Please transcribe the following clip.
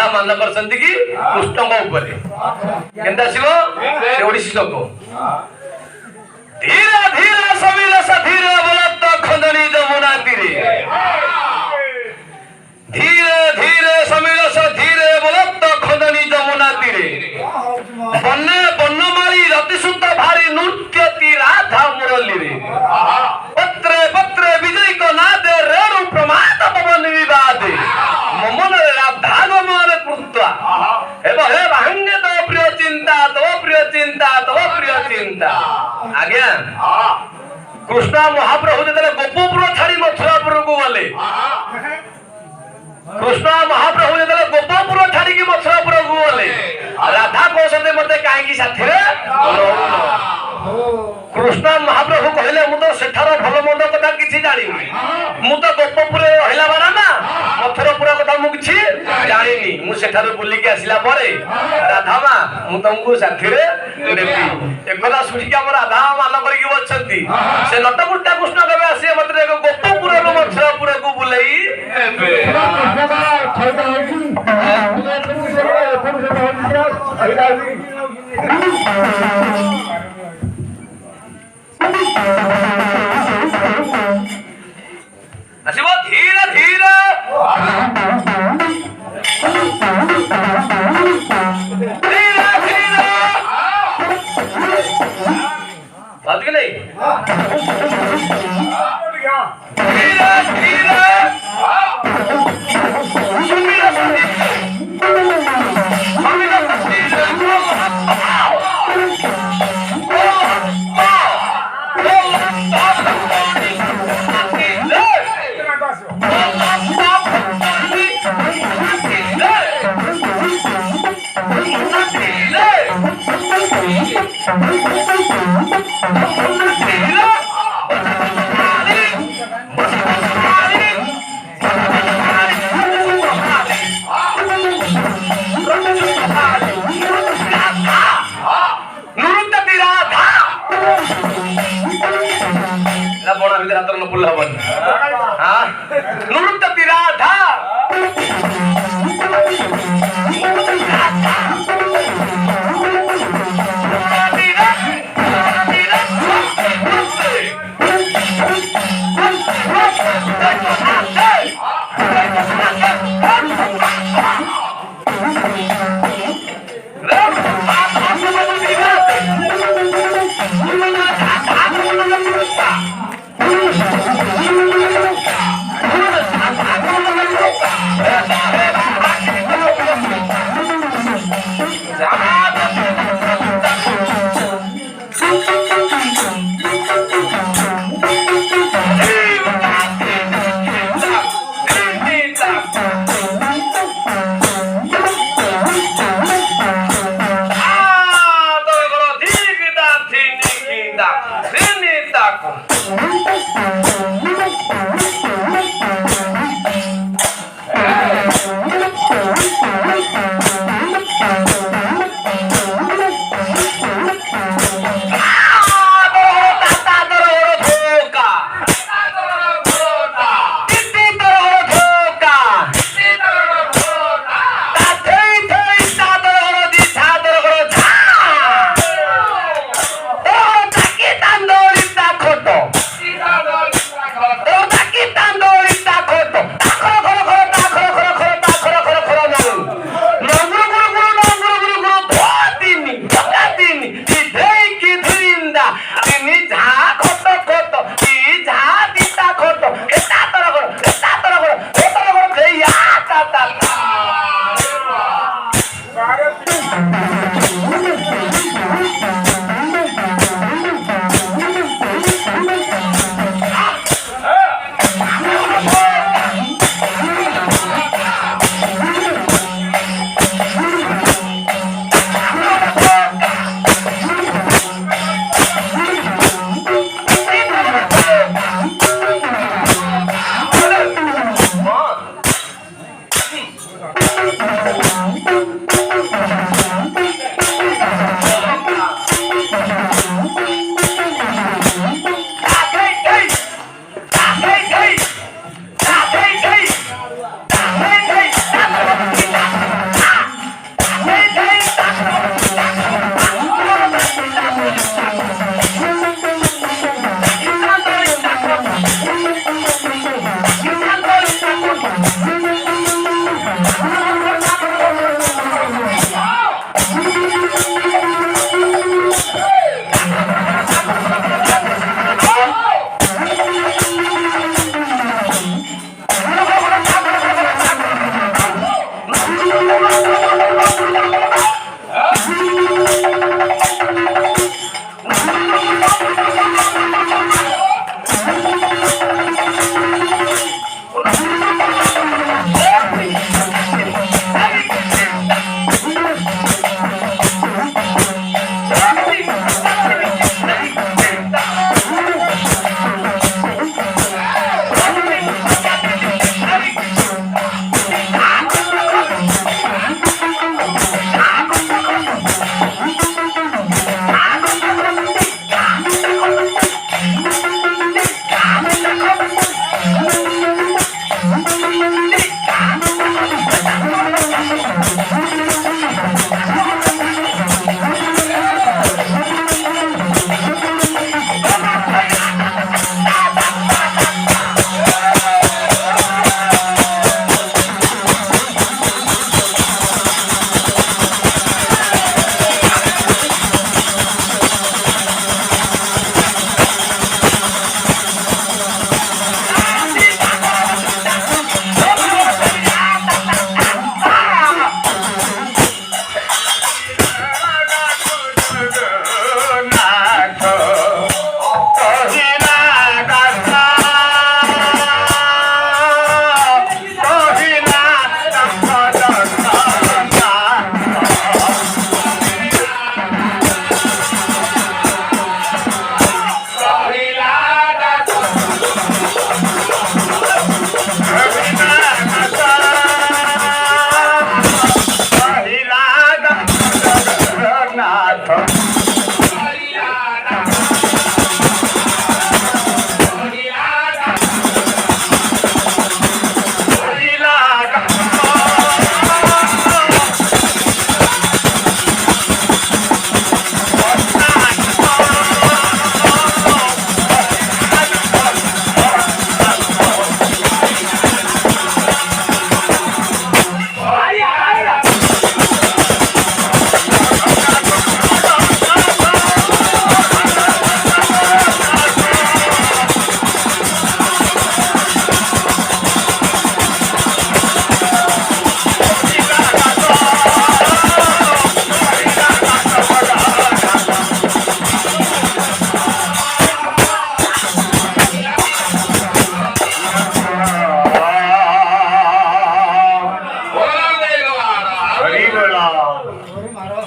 राधा मान करछंती कि कृष्ण को ऊपर केनता शिव से ओडिसी लोक धीरे धीरे समिल सधीरे बोलत खंडनी जमुना तीरे धीरे धीरे समिल सधीरे बोलत खंडनी जमुना तीरे बन्ने बन्नमाली रतिसुत भारी नृत्यती राधा मुरली रे पत्रे पत्रे विजय को नादे रेणु प्रमाद पवन विवादे ममन राधा गमन कृत्वा एवं हे भांगे तो प्रिय चिंता आज्ञा कृष्ण महाप्रभु जतले गोपपुर छाड़ी मथुरापुर को गले कृष्ण महाप्रभु जतले गोपपुर छाड़ी की मथुरापुर को गले राधा कहते मते काहे साथी रे कृष्ण महाप्रभु कहले मु तो सेठार भल मंद कथा किछि जानिनी मु तो गोपपुर रहिला बारा ना मथुरापुर कथा मु किछि जानिनी मु सेठार बुली के आसिला परे राधा मा मु तुमको साथी रे देबी एकदा सुनी के हम राधा मान करी बचंती से नटकुटा कृष्ण कबे आसी मते गोपपुर रो मथुरापुर को बुलेई एबे असिबो धीरे धीरे धीरे धीरे बात के नहीं धीरे धीरे बड़ा भीतर हाथ न पुल्ला बन हां नृत्य राधा मारो